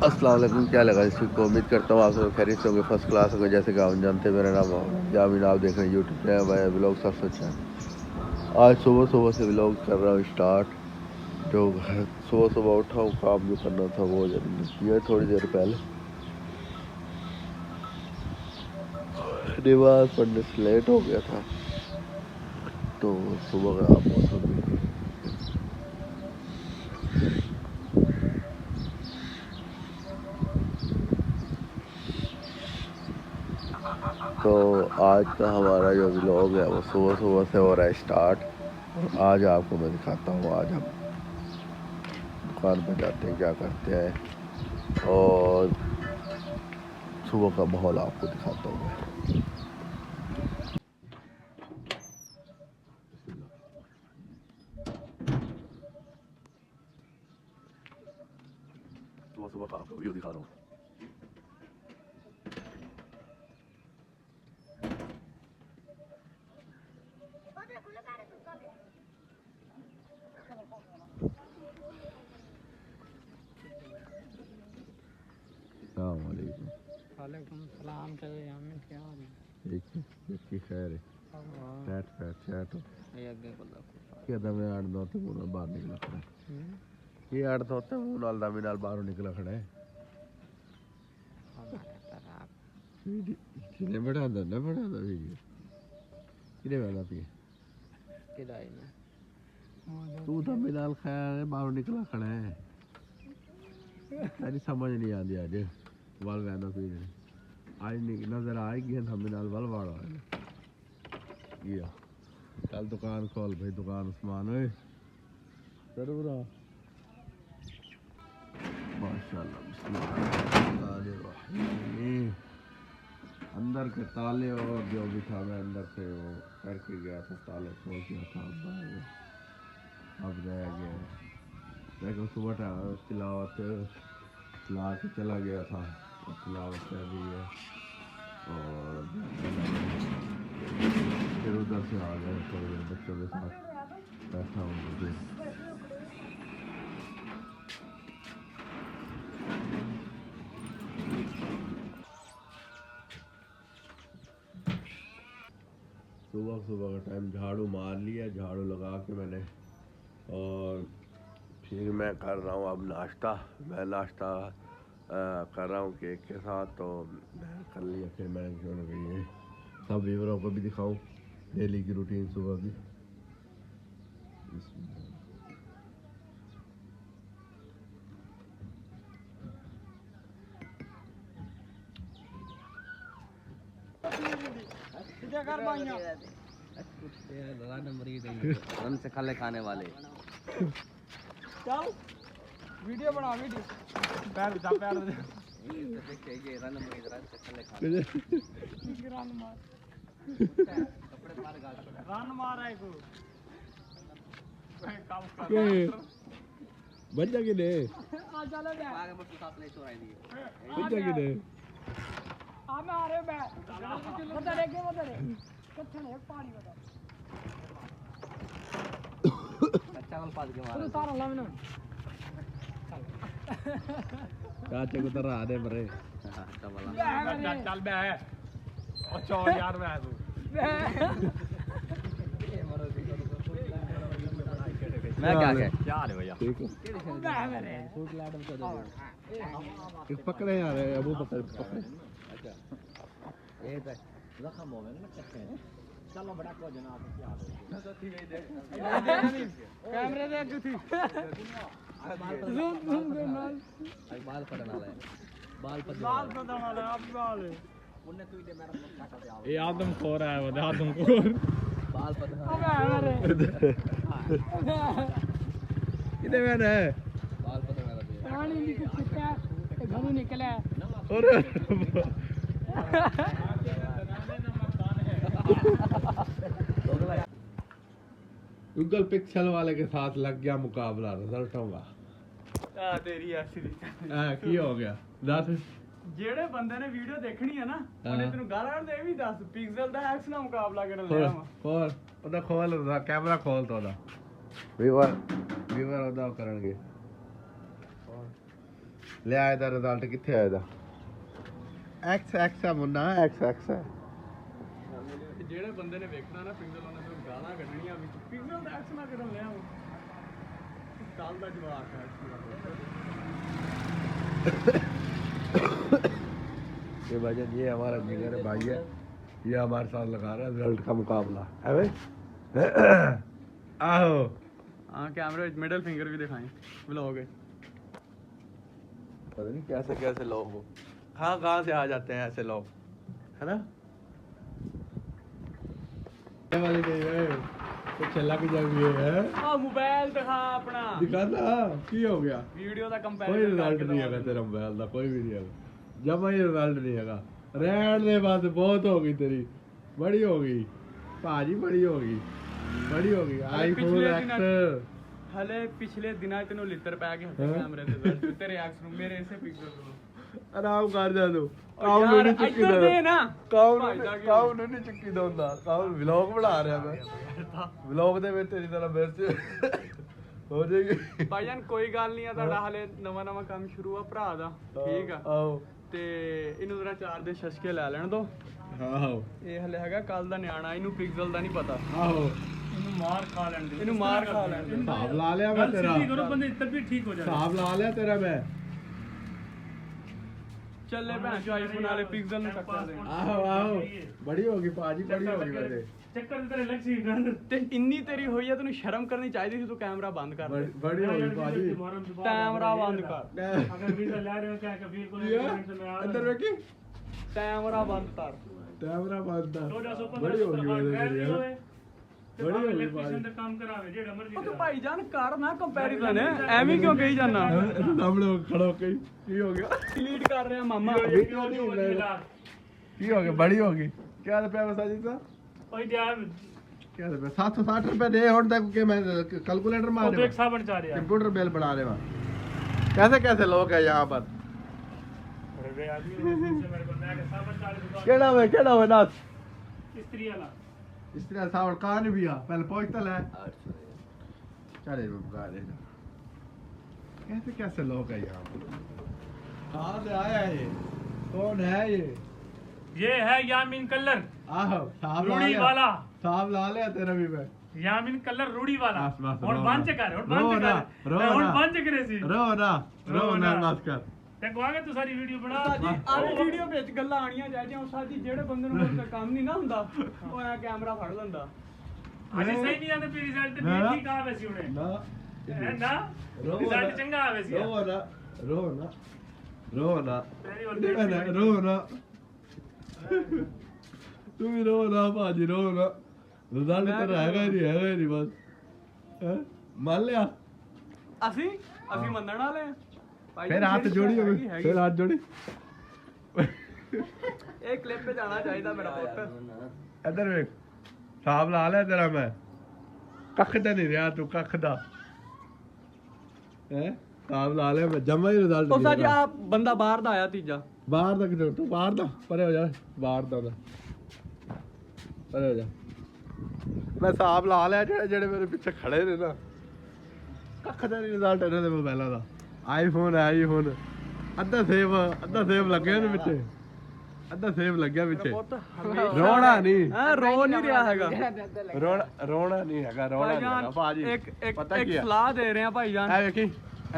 अस्सलाम वालेकुम। क्या लगा इस वीक को, उम्मीद करता हूँ आप सब खैरियत से होंगे, फर्स्ट क्लास होंगे। जैसे कि आप जानते हैं, मेरा नाम जामिन, आप देख रहे हैं यूट्यूब चैनल बाय व्लॉग सब सोचा है। आज सुबह सुबह से व्लॉग कर रहा हूँ स्टार्ट। जो सुबह सुबह उठा हूँ, काम जो करना था वो किया थोड़ी देर पहले। नमाज पढ़ने से लेट हो गया था, तो सुबह का मौसम भी तो आज का हमारा जो व्लॉग है वो सुबह सुबह से हो रहा है स्टार्ट। और आज आपको मैं दिखाता हूँ, आज हम दुकान पर जाते हैं, क्या करते हैं, और सुबह का माहौल आपको दिखाता हूँ मैं। सुबह सुबह का आपको व्यू दिखा रहा हूँ। वालेकुम सलाम। क्या हाल है? इसकी खैर है। चैट चैट चैट ये आगे बोला क्या दमे आठ दो ते मुंह बाहर निकला खड़ा है। ये आठ दो ते मुंह नाल दमे नाल बाहर निकला खड़ा है। हमारा तरफ किने बड़ा वीडियो किने वाला पिए किराए में तू दमे नाल खैर बाहर निकला खड़ा है। तेरी समझ नहीं आती आज वाल वैदा पी आज नजर आएगी दमे नाल वाल वाड़ा है। चल दुकान खोल भाई, दुकान उस्मान ओए जरूर आ। माशाल्लाह बिस्मिल्लाह। अंदर के ताले और जो भी था मैं अंदर से वो करके गया था, ताले खोल दिया था। अब रह गया, लेकिन सुबह तिलावत ला के चला गया था, तिलावत कर रही है। और फिर उधर से आ गए, थोड़ी देर बच्चों के साथ बैठा हूँ मुझे। सुबह सुबह का टाइम झाड़ू मार लिया, झाड़ू लगा के मैंने, और फिर मैं कर रहा हूँ अब नाश्ता। मैं नाश्ता कर रहा हूँ केक के साथ, तो मैं कर लिया। फिर मैं ये सब व्यूअरों को भी दिखाऊँ डेली की रूटीन सुबह की। रन से खाले खाने वाले। चल वीडियो बना, वीडियो पैर जा पैर जा देखिए ये रन से खाले खाने रन मार कपड़े पार गाल रन मार है को काम कर बन जाके दे आ चले बे आगे मुझे साथ नहीं छोड़ाई दी बन जाके दे आ मैं आ रहे बे बता रे के बता रे कच्चा नहीं पानी बता कच्चा वाला पास के मारा सारा लाव ना चाचे को तो रहा दे मरे। अच्छा वाला चल बे और चौड़ यार बे मैं क्या क्या रे भैया ठीक है, एक पकड़े यार, अबू पकड़े। अच्छा ये तो जख्म हो गए ना कच्चे चलो बड़ा को जनाब क्या कैमरे देख जो थी बाल पटना वाला है बाल पता वाला आप बाल उन्हें तू दे मेरा मुंह काटा दे ये आदम खोर है, वो आदम खोर बाल पटना कितने मैंने है बाल पटना वाला दे पानी भी कुछ चिट्टा घरों निकला और गूगल पिक्सल वाले के साथ लग गया मुकाबला रिजल्टों का। तेरी ऐसी की हो गया दस ਜਿਹੜੇ ਬੰਦੇ ਨੇ ਵੀਡੀਓ ਦੇਖਣੀ ਹੈ ਨਾ ਉਹਨੇ ਤੈਨੂੰ ਗਾਲਾਂ ਕੱਢਦੇ ਇਹ ਵੀ ਦੱਸ ਪਿਕਸਲ ਦਾ ਐਕਸ ਨਾਲ ਮੁਕਾਬਲਾ ਕਰਨ ਲਿਆ ਵਾ खोल ਉਹਦਾ खोल ਉਹਦਾ कैमरा खोल तो ਉਹਦਾ ਵੀਵਰ ਉਹਦਾ ਕਰਨਗੇ। ले आया था रिजल्ट कितने आया था XX है मुन्ना XX है ਜਿਹੜੇ ਬੰਦੇ ਨੇ ਵੇਖਣਾ ਨਾ ਪਿੰਗਲ ਉਹਨੇ ਫਿਰ ਗਾਲਾਂ ਕੱਢਣੀਆਂ ਵੀ ਪਿੰਗਲ ਦਾ ਐਕਸ ਨਾ ਕਰਨ ਲਿਆ ਕੱਲ ਦਾ ਜਵਾਬ ਹੈ ये भाईजान ये हमारा जिगर भाई है ये हमारे साथ लगा रहा है रिजल्ट का मुकाबला है भाई आओ हाँ कैमरे में मिडिल फिंगर भी दिखाएं व्लॉग है पता नहीं कैसे कैसे लोग हो कहाँ से आ जाते हैं ऐसे लोग है ना ये वाली नहीं है तो चला के जा भी है ਆ ਮੋਬਾਈਲ ਦਿਖਾ ਆਪਣਾ दिखाना की हो गया ਵੀਡੀਓ ਦਾ कोई ਕੰਪੈਰੀਜ਼ਨ रिजल्ट नहीं है तेरा मोबाइल का कोई भी नहीं है जब ही रिजल्ट नहीं है रहन दे बस बहुत हो गई तेरी बड़ी हो गई भाजी बड़ी हो गई आईफोन पिछले एक्स ਹਲੇ ਪਿਛਲੇ ਦਿਨਾਂ ਤੈਨੂੰ ਲਿੱਤਰ ਪੈ ਕੇ ਹਟੇ ਕੈਮਰੇ ਦੇ ਵਿੱਚ ਤੇਰੇ ਐਕਸ ਨੂੰ ਮੇਰੇ ਇਸੇ ਪਿਕਸਲ ਨੂੰ आराम कर जा तू ਉਹ ਯਾਰ ਇੱਧਰ ਦੇ ਨਾ काम नहीं चुकी दा काम व्लॉग बना रहा मैं व्लॉग ਦੇ ਵਿੱਚ ਤੇਰੀ ਤਰ੍ਹਾਂ ਬੈਸਟ ਹੋ ਜਾਏਗੀ ਭਾਈਜਾਨ ਕੋਈ ਗੱਲ ਨਹੀਂ ਆ ਤੁਹਾਡਾ ਹਲੇ ਨਵਾਂ ਕੰਮ ਸ਼ੁਰੂ ਆ ਭਰਾ ਦਾ ਠੀਕ ਆ ਆਹੋ ਤੇ ਇਹਨੂੰ ਜ਼ਰਾ 4 ਦੇ ਸ਼ਸ਼ਕੇ ਲੈ ਲੈਣ ਦੋ ਆਹੋ ਇਹ ਹਲੇ ਹੈਗਾ ਕੱਲ ਦਾ ਨਿਆਣਾ ਇਹਨੂੰ ਪਿਕਸਲ ਦਾ ਨਹੀਂ ਪਤਾ ਆਹੋ ਇਹਨੂੰ ਮਾਰ ਖਾ ਲੈਣ ਦੇ ਹਿਸਾਬ ਲਾ ਲਿਆ ਮੈਂ ਤੇਰਾ ਠੀਕ ਹੋ ਹਿਸਾਬ ਲਾ ਲਿਆ ਤੇਰਾ ਮੈਂ ਚੱਲੇ ਭੈਣ ਚੋ ਆਈਫੋਨ ਵਾਲੇ ਪਿਕਸਲ ਨੂੰ ਟੱਕਰ ਦੇ ਆਹੋ ਬੜੀ ਹੋ ਗਈ ਭਾਜੀ ਬੜੀ ਹੋ ਗਈ ਵੈਸੇ ਚੱਕਰ ਤੇਰੇ ਲੱਗ ਸੀ ਤੇ ਇੰਨੀ ਤੇਰੀ ਹੋਈ ਆ ਤੈਨੂੰ ਸ਼ਰਮ ਕਰਨੀ ਚਾਹੀਦੀ ਸੀ ਤੂੰ ਕੈਮਰਾ ਬੰਦ ਕਰ ਦੇ ਬੜੀ ਹੋ ਗਈ ਭਾਜੀ ਕੈਮਰਾ ਬੰਦ ਕਰ अगर वीजा ला रहे हो क्या कबीर को ਅੰਦਰ ਵੇਖੀ ਕੈਮਰਾ ਬੰਦ ਕਰ ਕੈਮਰਾ ਬੰਦ ਆ 1415 ਬੜੀ ਹੋ ਗਈ ਵੈਸੇ ਯਾਰ ਬੜੀ ਹੋ ਗਈ ਭਾਜੀ काम करावे जेड़ा मर्जी ਉਹ ਤੂੰ ਭਾਈਜਾਨ ਕਰ ਨਾ ਕੰਪੈਰੀਜ਼ਨ ਐਵੇਂ ਕਿਉਂ ਕਹੀ ਜਾਨਾ ਸਾਹਮਣੇ ਖੜੋ ਕੇ ਕੀ ਹੋ ਗਿਆ ਡਿਲੀਟ ਕਰ ਰਿਹਾ ਮਾਮਾ ਕੀ ਹੋ ਗਿਆ ਬੜੀ ਹੋ ਗਈ ਕਿਆ ਰੁਪਏ ਬਸਾ ਜੀ ਸਾ ओए यार क्या रुपए 760 रुपए दे और तक के मैं कैलकुलेटर मार तो एक साबन चाह रहा है कंप्यूटर बिल बना रहे कैसे कैसे लोग हैं यहाँ पर अरे वे आदमी से मेरे को मैं के साबन चाह रहा केड़ा हुआ नाथ स्त्री वाला इस तरह सावल कहाँ नहीं भैया पहले पहुँचता है चले बगा दे कैसे कैसे लोग हैं यहाँ पर कहाँ से आया है ये कौन है ये है यामीन कलर आहो साहब रूड़ी वाला साहब ला लिया तेरा भी मैं यामीन कलर रूड़ी वाला बस, बस, और रो बांझ ना। कर और रो बांझ ना, कर रो और ना। बांझ करे सी रो ना मत कर ते को आगे तू सारी वीडियो बना ਸਾਜੀ ਆਹ ਵੀਡੀਓ ਵਿੱਚ ਗੱਲਾਂ ਆਣੀਆਂ ਚਾਹੀਦੀਆਂ ਸਾਜੀ ਜਿਹੜੇ ਬੰਦੇ ਨੂੰ ਕੋਈ ਕੰਮ ਨਹੀਂ ਨਾ ਹੁੰਦਾ ਉਹ ਐ ਕੈਮਰਾ ਫੜ ਲੈਂਦਾ अजी सही नहीं आते फिर रिजल्ट ना। ठीक आवे सी उन्हें ना है ना रो रिजल्ट चंगा आवे सी रो ना तेरी और नहीं ना रो ना तू भी रो ना भाजी रो ना रिजल्ट तेरा हैगा ही नहीं बस हैं? मान लिया ਅਸੀਂ ਮੰਨਣ ਵਾਲੇ ਆ ਭਾਈ फिर हाथ जोड़ी ਹੈਗੀ। फिर हाथ जोड़ी ਇਹ ਕਲਿੱਪ ਤੇ ਜਾਣਾ ਚਾਹੀਦਾ ਮੇਰਾ ਪੁੱਤ इधर देख साहब ला लिया तेरा मैं कख दा नहीं रहा तू कख दा हैं साहब ला लिया मैं जमा ही रिजल्ट ਉਹ ਸਾਜੀ ਆ ਬੰਦਾ ਬਾਹਰ ਦਾ ਆਇਆ ਤੀਜਾ बाहर तक जो तू बाहर दा परे हो जा बाहर दा परे हो जा मैं साहब ला लिया जेड़े मेरे पीछे खड़े ने ना कख दा नहीं रिजल्ट इन्हां दे मोबाइलां दा आईफोन है आईफोन अद्धा सेव लगे ने पिछे अद्धा सेव लग्या पिछे ਪੁੱਤ रोना नहीं ਹਾਂ ਰੋ ਨਹੀਂ ਰਿਹਾ ਹੈਗਾ रोना नहीं हैगा रोना नहीं हैगा भाजी ਇੱਕ ਇੱਕ पता ਇੱਕ की है ਸਲਾਹ ਦੇ ਰਹੇ ਆ ਭਾਈਜਾਨ ए देखी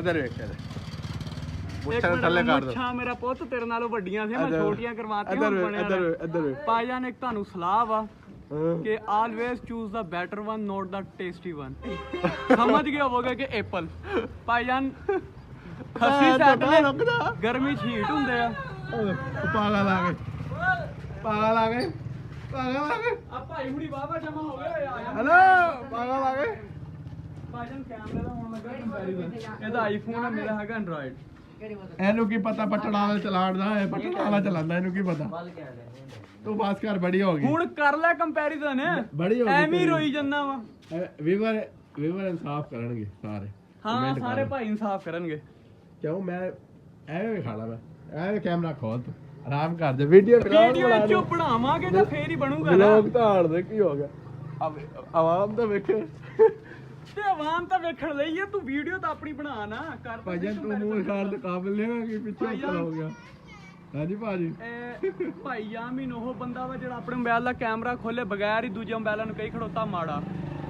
इधर देख इधर ਇੱਕ मुट्ठा ਮਿੰਟ थल्ले कर दो ਮੁੱਛਾਂ ਮੇਰਾ ਪੁੱਤ ਤੇਰੇ ਨਾਲੋਂ ਵੱਡੀਆਂ ਸੀ ਮੈਂ ਇੱਧਰ- ਛੋਟੀਆਂ ਕਰਵਾਤੀਆਂ इधर ਹੁਣ ਬਣਿਆ इधर ਨਾ। इधर ਭਾਈਜਾਨ ਇੱਕ ਤੁਹਾਨੂੰ ਸਲਾਹ ਵਾ ਕਿ always choose the better one note the tasty one ਸਮਝ ਗਏ ਹੋਵੋਗੇ ਕਿ ਐਪਲ ਭਾਈਜਾਨ ਖੱਸੀ ਸੈੱਟ ਨੇ ਗਰਮੀ ਚ ਹੀਟ ਹੁੰਦੇ ਆ पागल आ गए पागल आ गए पागल आ गए ਆ ਭਾਈ ਹੁਣੀ ਬਾਬਾ ਜਮਾ ਹੋ ਗਏ ਆ ਜਾ हेलो पागल आ गए ਭਾਈਜਾਨ ਕੈਮਰੇ ਦਾ ਹੋਣ ਲੱਗਾ ਕੰਪੈਰੀਜ਼ਨ ਇਹਦਾ ਆਈਫੋਨ ਹੈ ਮੇਰਾ ਹੈਗਾ ਐਂਡਰੋਇਡ ਇਹਨੂੰ ਕੀ ਪਤਾ ਪਟਣ ਵਾਲਾ ਚਲਾੜਦਾ ਹੈ ਪਟਣ ਵਾਲਾ ਚਲਾਉਂਦਾ ਇਹਨੂੰ ਕੀ ਪਤਾ ਤੂੰ ਪਾਸ ਕਰ ਬੜੀ ਹੋ ਗਈ ਹੁਣ ਕਰ ਲੈ ਕੰਪੈਰੀਜ਼ਨ ਬੜੀ ਹੋ ਗਈ ਐਵੇਂ ਹੀ ਤੇਰੀ। ਰੋਈ ਜੰਨਾ ਵਾ ਵੀਵਰ ਇਨਸਾਫ ਕਰਨਗੇ ਸਾਰੇ ਹਾਂ Comment ਸਾਰੇ ਕਰ। ਭਾਈ ਇਨਸਾਫ ਕਰਨਗੇ ਕਿਉਂ ਮੈਂ ਐਵੇਂ ਖਾਣਾ ਮੈਂ ਐਵੇਂ ਕੈਮਰਾ ਖੋਲ ਤੂੰ ਆਰਾਮ ਕਰ ਦੇ ਵੀਡੀਓ ਵੀਡੀਓ ਚੋਂ ਬਣਾਵਾਂਗੇ ਤਾਂ ਫੇਰ ਹੀ ਬਣੂਗਾ ਨਾ ਲੋਕ ਤਾਂ ਹਾਰ ਦੇ ਕੀ ਹੋ ਗਿਆ ਆਵਾਮ ਤਾਂ ਵੇਖੇ ਤੇ ਆਵਾਮ ਤਾਂ ਵੇਖਣ ਲਈ ਹੈ, ਤੂੰ ਵੀਡੀਓ ਤਾਂ ਆਪਣੀ ਬਣਾ ਨਾ ਕਰ। ਭਾਈਜਾਨ ਤੂੰ ਮੂੰਹ ਖਾਣ ਦੇ ਕਾਬਿਲ ਨਹੀਂ ਹੈ ਕਿ ਪਿੱਛੇ ਉੱਪਰ ਹੋ ਗਿਆ। ਹਾਂਜੀ ਭਾਜੀ ਭਾਈ ਯਾਮੀਨ ਉਹ ਬੰਦਾ ਵਾ ਜਿਹੜਾ ਆਪਣੇ ਮੋਬਾਈਲ ਦਾ ਕੈਮਰਾ ਖੋਲੇ ਬਗੈਰ ਹੀ ਦੂਜੇ ਮੋਬਾਈਲਾਂ ਨੂੰ ਕਈ ਖੜੋਤਾ ਮਾੜਾ।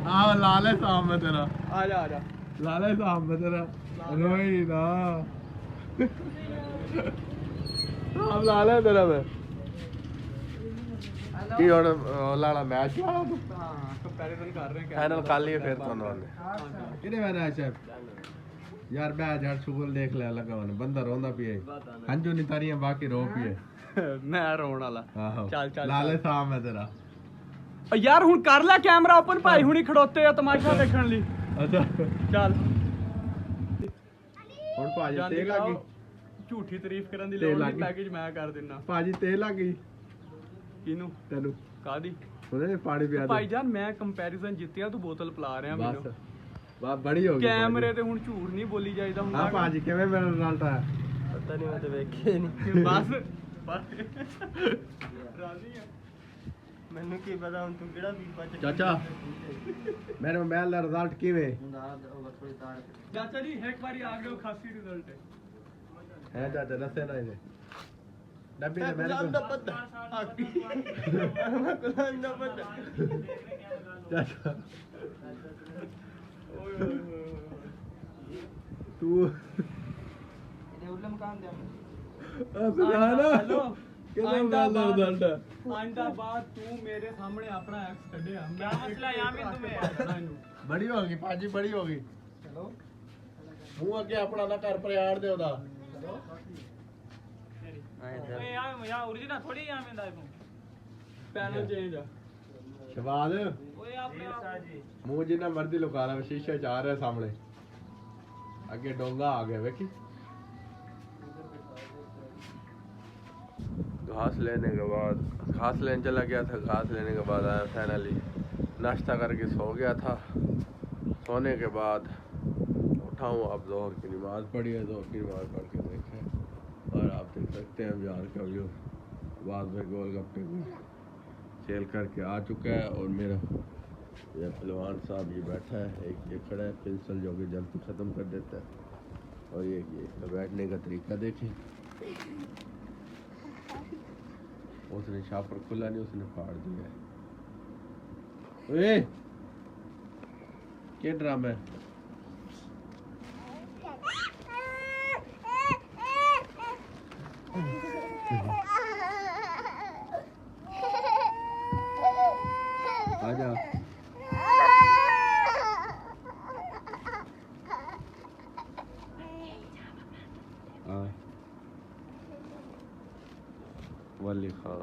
ਆਹ ਲਾਲੇ ਸਾਹਬ ਮੈਂ ਤੇਰਾ ਆ ਜਾ ਆ ਜਾ ਲਾਲੇ ਸਾਹਬ ਮੈਂ ਤੇਰਾ ਰੋਈ ਨਾ ਆਹ ਲਾਲੇ ਤੇਰਾ ਮੈਂ ਕੀ ਹੁਣ ਲਾਲਾ ਮੈਚ ਵਾਲਾ ਤੂੰ ਹਾਂ ਕੰਪੈਰੀਜ਼ਨ ਕਰ ਰਹੇ ਹਾਂ ਫਾਈਨਲ ਕਰ ਲਈਏ ਫਿਰ ਤੁਹਾਨੂੰ ਆਨੇ ਇਹਦੇ ਬਾਰੇ ਆਸ਼ਾ ਯਾਰ ਮੈਂ ਜੜ ਸ਼ੁਗਲ ਦੇਖ ਲਿਆ ਲਗਾ ਉਹਨੇ ਬੰਦਾ ਰੋਂਦਾ ਪੀਏ ਹੰਝੂ ਨਹੀਂ ਤਾਰੀਆਂ ਬਾਕੀ ਰੋ ਪੀਏ ਮੈਂ ਰੋਣ ਵਾਲਾ। ਆਹੋ ਚੱਲ ਚੱਲ ਲਾਲੇ ਸਾਹਬ ਮੈਂ ਤੇਰਾ ਯਾਰ ਹੁਣ ਕਰ ਲੈ ਕੈਮਰਾ ਓਪਨ, ਭਾਈ ਹੁਣੀ ਖੜੋਤੇ ਆ ਤਮਾਸ਼ਾ ਦੇਖਣ ਲਈ। ਅੱਛਾ ਚੱਲ ਹੁਣ ਭਾਜੀ ਤੇ ਲੱਗੀ ਝੂਠੀ ਤਾਰੀਫ ਕਰਨ ਦੀ ਤੇ ਲੋੜ ਨਹੀਂ, ਲੱਗੀ। ਪੈਕੇਜ ਮੈਂ ਕਰ ਦਿੰਨਾ। ਭਾਜੀ ਤੇ ਲੱਗੀ ਕਿਹਨੂੰ? ਤੈਨੂੰ ਕਾਦੀ? ਉਹਨੇ ਪਾਣੀ ਪਿਆ ਭਾਈ ਜਾਨ ਮੈਂ ਕੰਪੈਰੀਜ਼ਨ ਜਿੱਤਿਆ, ਤੂੰ ਬੋਤਲ ਪਿਲਾ ਰਿਹਾ ਬਸ ਮੈਨੂੰ। ਬਾ ਬੜੀ ਹੋ ਗਈ ਕੈਮਰੇ ਤੇ ਹੁਣ ਝੂਠ ਨਹੀਂ ਬੋਲੀ ਜਾਈਦਾ ਹੁੰਦਾ। ਹਾਂ ਭਾਜੀ ਕਿਵੇਂ ਮੇਰਾ ਰਿਜ਼ਲਟ ਆਇਆ ਪਤਾ ਨਹੀਂ, ਮੈਂ ਤਾਂ ਵੇਖਿਆ ਨਹੀਂ। ਬਸ ਰਾਜ਼ੀ ਆ। ਮੈਨੂੰ ਕੀ ਪਤਾ ਹੁਣ ਤੂੰ ਕਿਹੜਾ ਵੀਰ ਬੱਚ। ਚਾਚਾ ਮੇਰੇ ਮੋਬਾਈਲ ਦਾ ਰਿਜ਼ਲਟ ਕਿਵੇਂ ਚਾਚਾ ਜੀ ਇੱਕ ਵਾਰੀ ਆ ਗਏ ਖਾਸੀ ਰਿਜ਼ਲਟ ਹੈ ਚਾਚਾ ਦੱਸੇ ਨਾ ਇਹਨੇ ਡੱਬੀ ਦੇ ਮੇਰੇ ਕੋਲ ਚਾਚਾ ਤੂੰ ਹੈਲੋ ਕਿਹਦਾ ਮੋਬਾਈਲ ਦਾ ਰਿਜ਼ਲਟ ਹੈ ਆਇੰਦਾ ਬਾਅਦ ਤੂੰ ਮੇਰੇ ਸਾਹਮਣੇ ਆਪਣਾ ਐਕਸ ਕੱਢਿਆ। ਕੀ ਮਸਲਾ ਯਾਮੀਨ तुम्हें? ਬੜੀ ਹੋ ਗਈ ਭਾਜੀ ਬੜੀ ਹੋ ਗਈ ਚਲੋ ਮੂੰਹ ਅੱਗੇ ਆਪਣਾ ਨਾ ਕਰ ਪ੍ਰਿਆਰ ਦੇ ਉਹਦਾ ਓਏ ਯਾਰ ओरिजिनल थोड़ी यामिन दा तू ਪੈਨਲ ਚੇਂਜ ਆ। ਸ਼ਬਾਦ ओए आप ਮੂੰਹ ਜਿੰਨਾ ਮਰਜ਼ੀ ਲੁਕਾ ਲੈ ਸ਼ੀਸ਼ੇ ਚ ਆ ਰਿਹਾ ਸਾਹਮਣੇ ਅੱਗੇ ਡੋਂਗਾ ਆ ਗਿਆ ਵੇਖੀ घास लेने के बाद घास लेने चला गया था। घास लेने के बाद आया फाइनली नाश्ता करके सो गया था। सोने के बाद उठा हूँ, अब ज़ोहर की नमाज़ पढ़ी है, ज़ोहर की नमाज़ पढ़ के देखें और आप देख सकते हैं बिहार का व्यू। बाद में गोलगप्पे को सेल करके आ चुका है और मेरा ये पहलवान साहब ये बैठा है, एक ये खड़ा है पेंसिल जो कि जल्दी ख़त्म कर देता है और ये बैठने का तरीका देखें। उसने शापर खुला नहीं, उसने फाड़ दिया है। ओए क्या ड्रामा है? आजा वली खान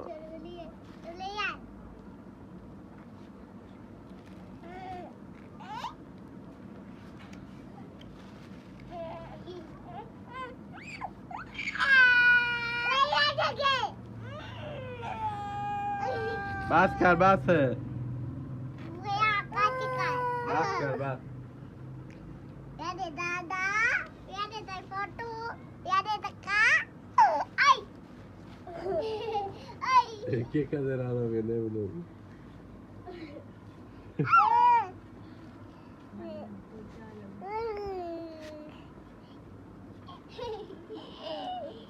बस कर बस कर बस क्या कर रहा हो मैंने बोलो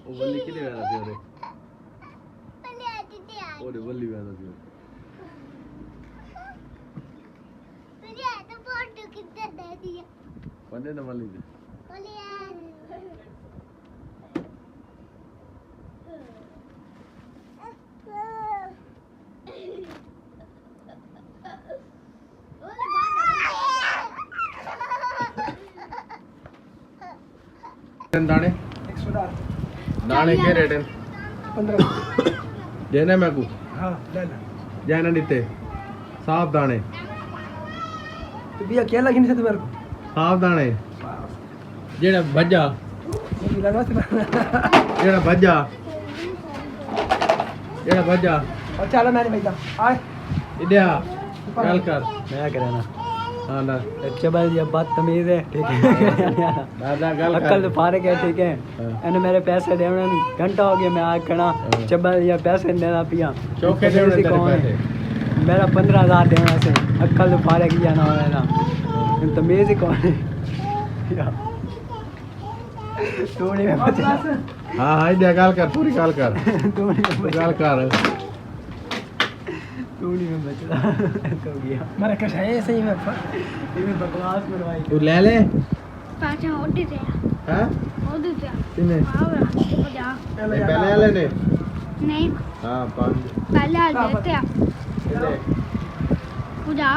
ओ बल्ली किने वाला थी ओरे बल्ली वाला थी पन्ने न बल्ली दे दाने दाने के रेट है 15 देना मैं को हां लेना जाना नीते साफ दाने तो भैया क्या लगी नहीं मेरे को साफ दाने जेड़ा भज्जा जेड़ा भज्जा और चलो मैंने भैया आए इडिया कल कर मैं करना हां ना अच्छा भाई ये बात तमीज है ठीक है दादा गल अक्ल फारक है ठीक है एने मेरे पैसे देना नहीं घंटा हो गया मैं आज खड़ा चबल ये पैसे देना पिया चौके देने तेरे पैसे मेरा 15,000 देना से अक्ल फारक या ना होना तमीज ही कौन है यार तू नहीं में बचला हाँ हाँ दे गाल कर पूरी गाल कर तू नहीं में बचला गाल कर तू नहीं में बचला तो गया मेरा कश है सही में ये बकवास मरवाई तू ले ले पाँच ओडी थे हैं ओडी थे कितने आवरा जा पहले वाले ने नहीं हाँ 5 पहले आ देते हैं पूजा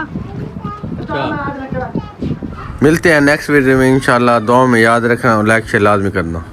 मिलते हैं नेक्स्ट वीडियो में इंशाल्लाह। दुआ में याद रखना, लाइक शेयर लाजमी करना।